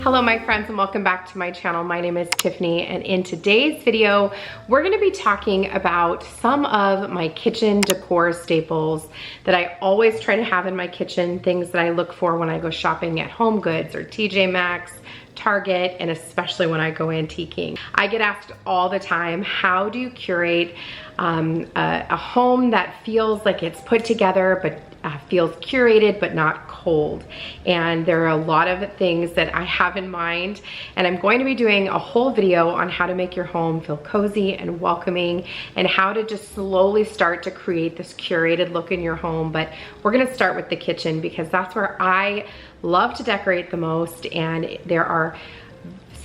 Hello my friends and welcome back to my channel. My name is Tiffany and in today's video we're going to be talking about some of my kitchen decor staples that I always try to have in my kitchen, things that I look for when I go shopping at Home Goods or TJ Maxx, Target, and especially when I go antiquing. I get asked all the time, how do you curate a home that feels like it's put together but feels curated but not cold? And there are a lot of things that I have in mind, and I'm going to be doing a whole video on how to make your home feel cozy and welcoming and how to just slowly start to create this curated look in your home. But we're going to start with the kitchen because that's where I love to decorate the most, and there are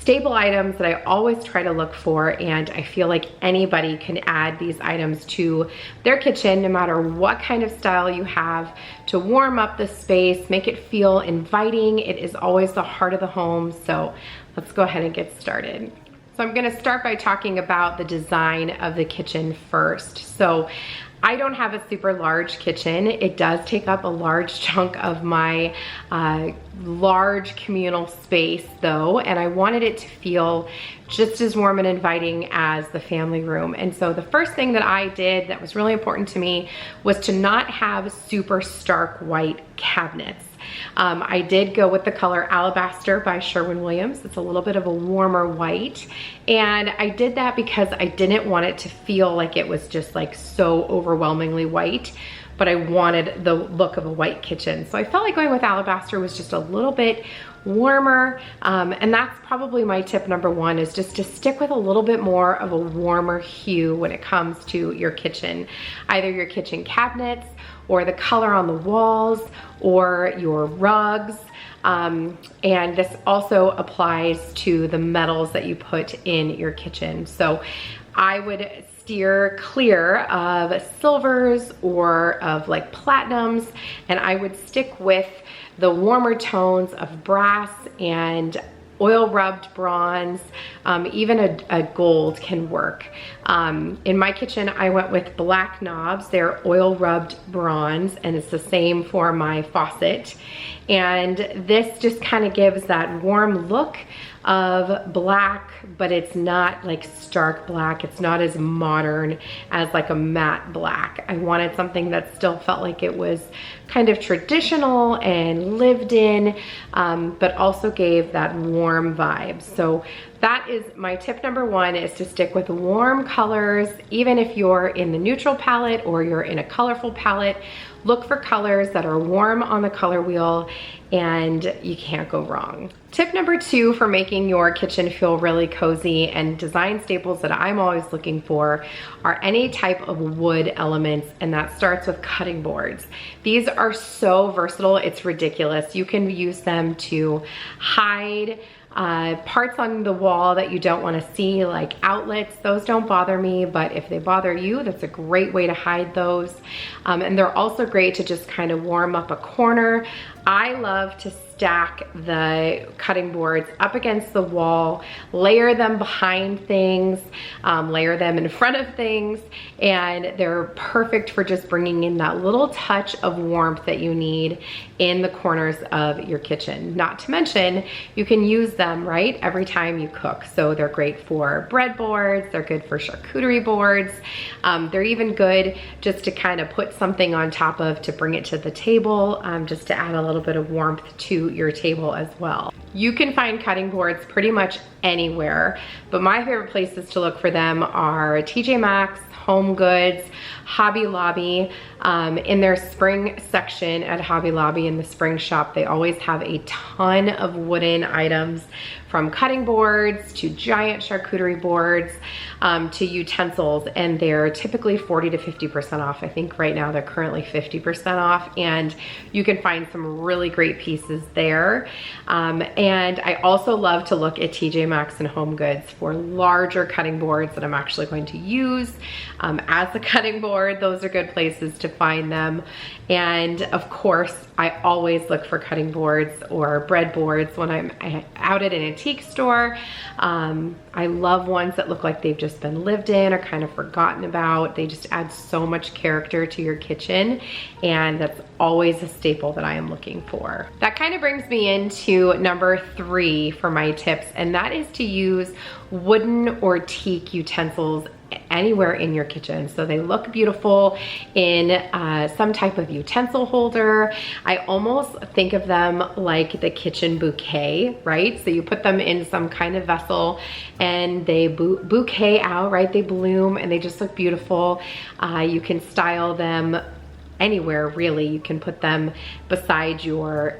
staple items that I always try to look for, and I feel like anybody can add these items to their kitchen no matter what kind of style you have to warm up the space, make it feel inviting. It is always the heart of the home, so let's go ahead and get started. So I'm gonna start by talking about the design of the kitchen first. So I don't have a super large kitchen. It does take up a large chunk of my large communal space though, and I wanted it to feel just as warm and inviting as the family room. And so the first thing that I did that was really important to me was to not have super stark white cabinets. I did go with the color Alabaster by Sherwin-Williams. It's a little bit of a warmer white. And I did that because I didn't want it to feel like it was just like so overwhelmingly white, but I wanted the look of a white kitchen. So I felt like going with Alabaster was just a little bit warmer. And that's probably my tip number one, is just to stick with a little bit more of a warmer hue when it comes to your kitchen, either your kitchen cabinets or the color on the walls or your rugs. And this also applies to the metals that you put in your kitchen. So I would steer clear of silvers or of like platinums, and I would stick with the warmer tones of brass and oil rubbed bronze. Even a gold can work. In my kitchen, I went with black knobs. They're oil rubbed bronze, and it's the same for my faucet. And this just kind of gives that warm look of black, but it's not like stark black. It's not as modern as like a matte black. I wanted something that still felt like it was kind of traditional and lived in, but also gave that warm vibe. So that is my tip number one, is to stick with warm colors. Even if you're in the neutral palette or you're in a colorful palette, look for colors that are warm on the color wheel and you can't go wrong. Tip number two for making your kitchen feel really cozy, and design staples that I'm always looking for, are any type of wood elements, and that starts with cutting boards. These are so versatile, it's ridiculous. You can use them to hide parts on the wall that you don't want to see, like outlets. Those don't bother me, but if they bother you, that's a great way to hide those. And they're also great to just kind of warm up a corner. I love to stack the cutting boards up against the wall, layer them behind things, layer them in front of things, and they're perfect for just bringing in that little touch of warmth that you need in the corners of your kitchen. Not to mention, you can use them, right, every time you cook. So they're great for bread boards, they're good for charcuterie boards, they're even good just to kind of put something on top of to bring it to the table, just to add a little bit of warmth to your table as well. You can find cutting boards pretty much anywhere, but my favorite places to look for them are TJ Maxx, Home Goods, Hobby Lobby. In their spring section at Hobby Lobby in the spring shop, they always have a ton of wooden items, from cutting boards to giant charcuterie boards to utensils, and they're typically 40 to 50% off. I think right now they're currently 50% off, and you can find some really great pieces there. And I also love to look at TJ Maxx and Home Goods for larger cutting boards that I'm actually going to use. as a cutting board. Those are good places to find them. And of course, I always look for cutting boards or bread boards when I'm out at an antique store. I love ones that look like they've just been lived in or kind of forgotten about. They just add so much character to your kitchen, and that's always a staple that I am looking for. That kind of brings me into number 3 for my tips, and that is to use wooden or teak utensils anywhere in your kitchen. So they look beautiful in some type of utensil holder. I almost think of them like the kitchen bouquet, right? So you put them in some kind of vessel and they bouquet out, right? They bloom and they just look beautiful. You can style them anywhere really. You can put them beside your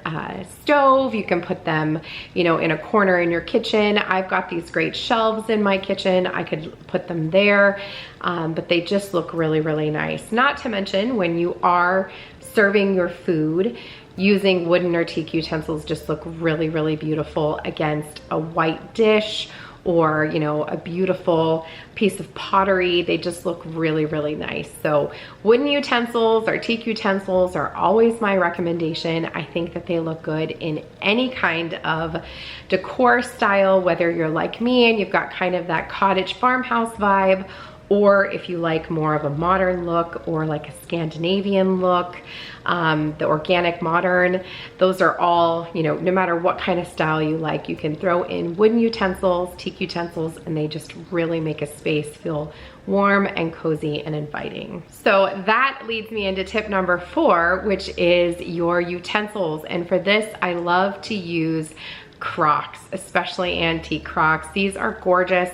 stove. You can put them, you know, in a corner in your kitchen. I've got these great shelves in my kitchen. I could put them there, but they just look really, really nice. Not to mention when you are serving your food, using wooden or teak utensils just look really, really beautiful against a white dish or, you know, a beautiful piece of pottery. They just look really, really nice. So wooden utensils or teak utensils are always my recommendation. I think that they look good in any kind of decor style, whether you're like me and you've got kind of that cottage farmhouse vibe, or if you like more of a modern look or like a Scandinavian look, the organic modern, those are all, you know, no matter what kind of style you like, you can throw in wooden utensils, teak utensils, and they just really make a space feel warm and cozy and inviting. So that leads me into tip number 4, which is your utensils. And for this, I love to use Crocs, especially antique Crocs. These are gorgeous.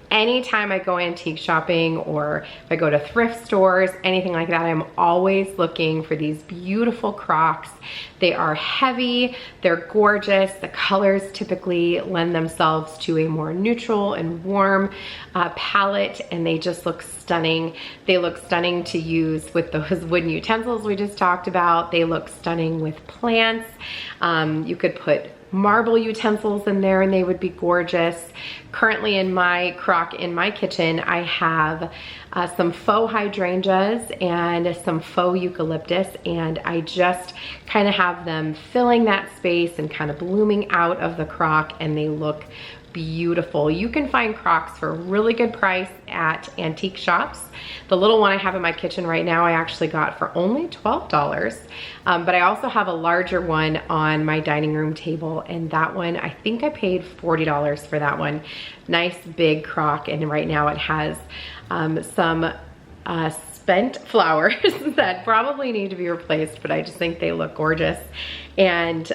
Anytime I go antique shopping or if I go to thrift stores, anything like that, I'm always looking for these beautiful Crocs. They are heavy, they're gorgeous. The colors typically lend themselves to a more neutral and warm palette, and they just look stunning. They look stunning to use with those wooden utensils we just talked about. They look stunning with plants. You could put marble utensils in there and they would be gorgeous. Currently in my crock in my kitchen, I have some faux hydrangeas and some faux eucalyptus, and I just kind of have them filling that space and kind of blooming out of the crock, and they look beautiful. You can find Crocs for a really good price at antique shops. The little one I have in my kitchen right now, I actually got for only $12. But I also have a larger one on my dining room table, and that one, I think I paid $40 for that one. Nice big crock, and right now it has some spent flowers that probably need to be replaced, but I just think they look gorgeous. And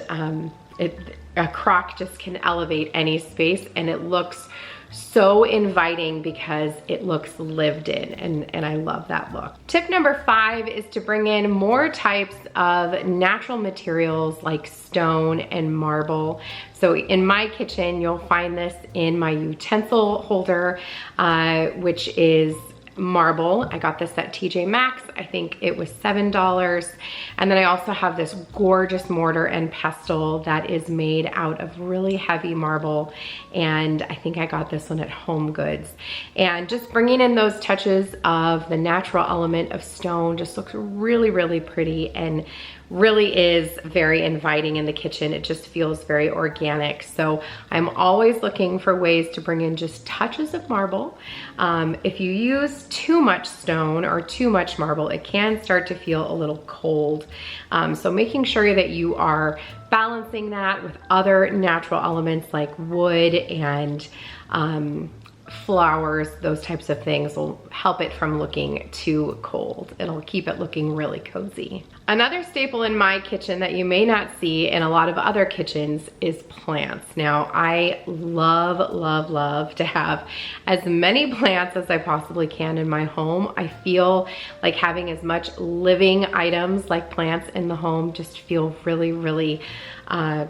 a crock just can elevate any space, and it looks so inviting because it looks lived in, and I love that look. Tip number 5 is to bring in more types of natural materials like stone and marble. So in my kitchen, you'll find this in my utensil holder, which is marble. I got this at TJ Maxx. I think it was $7. And then I also have this gorgeous mortar and pestle that is made out of really heavy marble, and I think I got this one at Home Goods. And just bringing in those touches of the natural element of stone just looks really, really pretty and really is very inviting in the kitchen. It just feels very organic. So I'm always looking for ways to bring in just touches of marble. If you use too much stone or too much marble, it can start to feel a little cold. So making sure that you are balancing that with other natural elements like wood and flowers, those types of things will help it from looking too cold. It'll keep it looking really cozy. Another staple in my kitchen that you may not see in a lot of other kitchens is plants. Now, I love, love, love to have as many plants as I possibly can in my home. I feel like having as much living items like plants in the home just feel really, really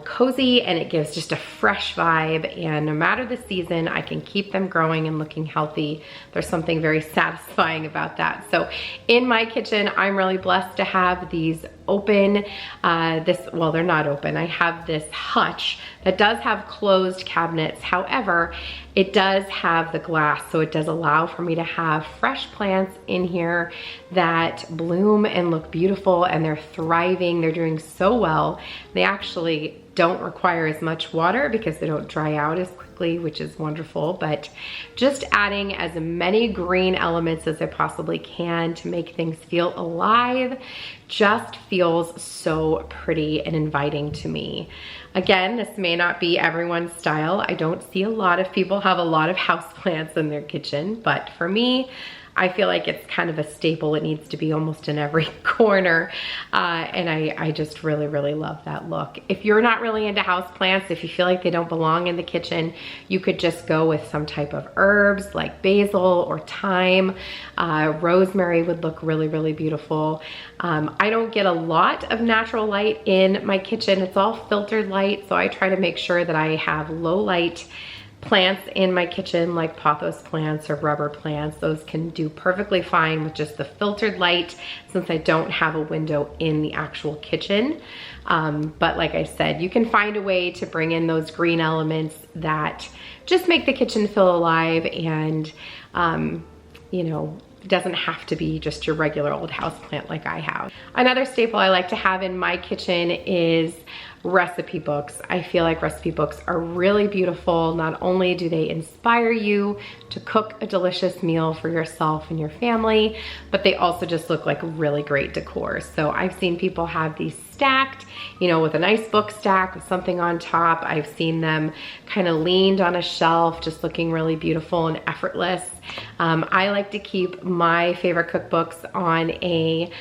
cozy, and it gives just a fresh vibe, and no matter the season, I can keep them growing and looking healthy. There's something very satisfying about that. So in my kitchen, I'm really blessed to have these these open, well, they're not open. I have this hutch that does have closed cabinets. However, it does have the glass, so it does allow for me to have fresh plants in here that bloom and look beautiful, and they're thriving. They're doing so well. They actually don't require as much water because they don't dry out as quickly, which is wonderful. But just adding as many green elements as I possibly can to make things feel alive just feels so pretty and inviting to me. Again, this may not be everyone's style. I don't see a lot of people have a lot of houseplants in their kitchen, but for me, I feel like it's kind of a staple. It needs to be almost in every corner. And I just really, really love that look. If you're not really into houseplants, if you feel like they don't belong in the kitchen, you could just go with some type of herbs like basil or thyme. Rosemary would look really, really beautiful. I don't get a lot of natural light in my kitchen. It's all filtered light, so I try to make sure that I have low light plants in my kitchen, like pothos plants or rubber plants. Those can do perfectly fine with just the filtered light, since I don't have a window in the actual kitchen. But like I said, you can find a way to bring in those green elements that just make the kitchen feel alive, and you know, doesn't have to be just your regular old house plant like I have. Another staple I like to have in my kitchen is recipe books. I feel like recipe books are really beautiful. Not only do they inspire you to cook a delicious meal for yourself and your family, but they also just look like really great decor. So I've seen people have these stacked, you know, with a nice book stack with something on top. I've seen them kind of leaned on a shelf, just looking really beautiful and effortless. I like to keep my favorite cookbooks on a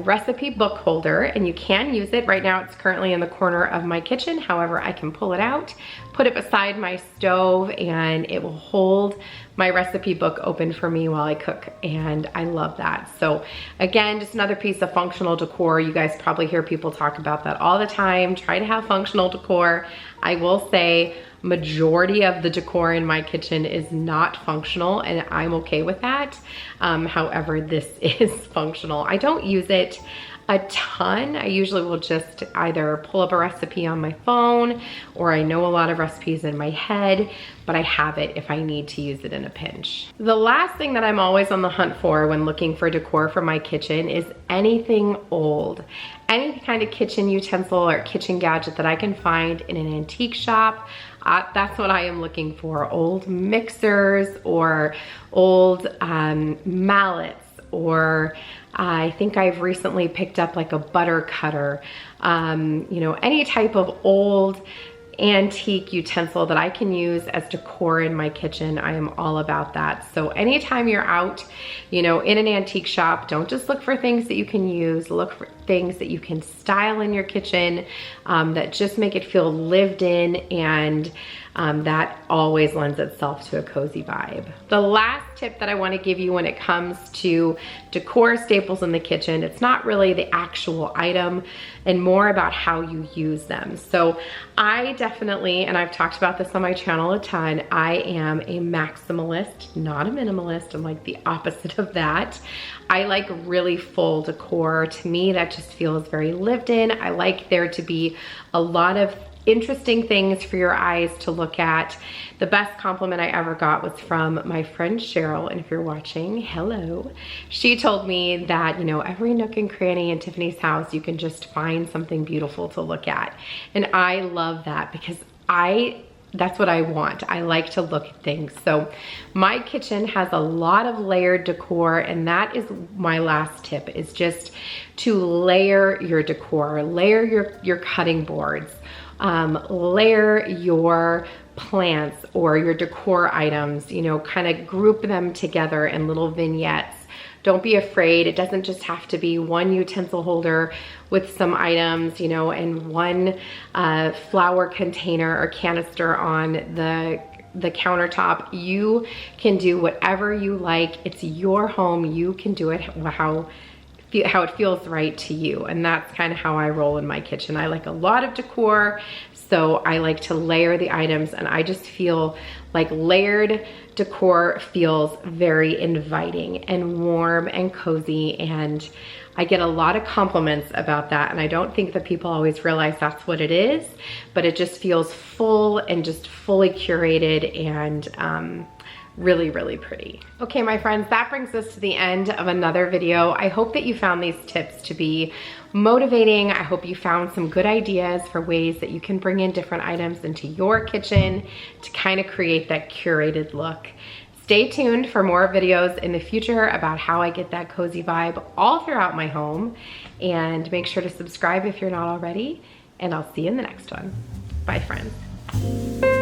recipe book holder, and you can use it. Right now it's currently in the corner of my kitchen. However, I can pull it out, put it beside my stove, and it will hold my recipe book open for me while I cook, and I love that. So again, just another piece of functional decor. You guys probably hear people talk about that all the time. Try to have functional decor. I will say majority of the decor in my kitchen is not functional, and I'm okay with that. However, this is functional. I don't use it a ton. I usually will just either pull up a recipe on my phone, or I know a lot of recipes in my head, but I have it if I need to use it in a pinch. The last thing that I'm always on the hunt for when looking for decor for my kitchen is anything old. Any kind of kitchen utensil or kitchen gadget that I can find in an antique shop. That's what I am looking for. Old mixers or old mallets, or I think I've recently picked up like a butter cutter. You know, any type of old antique utensil that I can use as decor in my kitchen, I am all about that. So anytime you're out, you know, in an antique shop, don't just look for things that you can use, look for things that you can style in your kitchen, that just make it feel lived in, and that always lends itself to a cozy vibe. The last tip that I want to give you when it comes to decor staples in the kitchen, it's not really the actual item and more about how you use them. So I definitely, and I've talked about this on my channel a ton, I am a maximalist, not a minimalist. I'm like the opposite of that. I like really full decor. To me, that just feels very lived in. I like there to be a lot of interesting things for your eyes to look at. The best compliment I ever got was from my friend Cheryl, and if you're watching, hello. She told me that, you know, every nook and cranny in Tiffany's house, you can just find something beautiful to look at. And I love that because that's what I want. I like to look at things. So my kitchen has a lot of layered decor, and that is my last tip, is just to layer your decor, layer your cutting boards, layer your plants or your decor items, you know, kind of group them together in little vignettes. Don't be afraid. It doesn't just have to be one utensil holder with some items, you know, and one flower container or canister on the countertop. You can do whatever you like. It's your home. You can do it how it feels right to you. And that's kind of how I roll in my kitchen. I like a lot of decor, so I like to layer the items, and I just feel like layered decor feels very inviting and warm and cozy, and I get a lot of compliments about that, and I don't think that people always realize that's what it is, but it just feels full and just fully curated and really, really pretty. Okay, my friends, that brings us to the end of another video. I hope that you found these tips to be motivating. I hope you found some good ideas for ways that you can bring in different items into your kitchen to kind of create that curated look. Stay tuned for more videos in the future about how I get that cozy vibe all throughout my home, and make sure to subscribe if you're not already, and I'll see you in the next one. Bye, friends.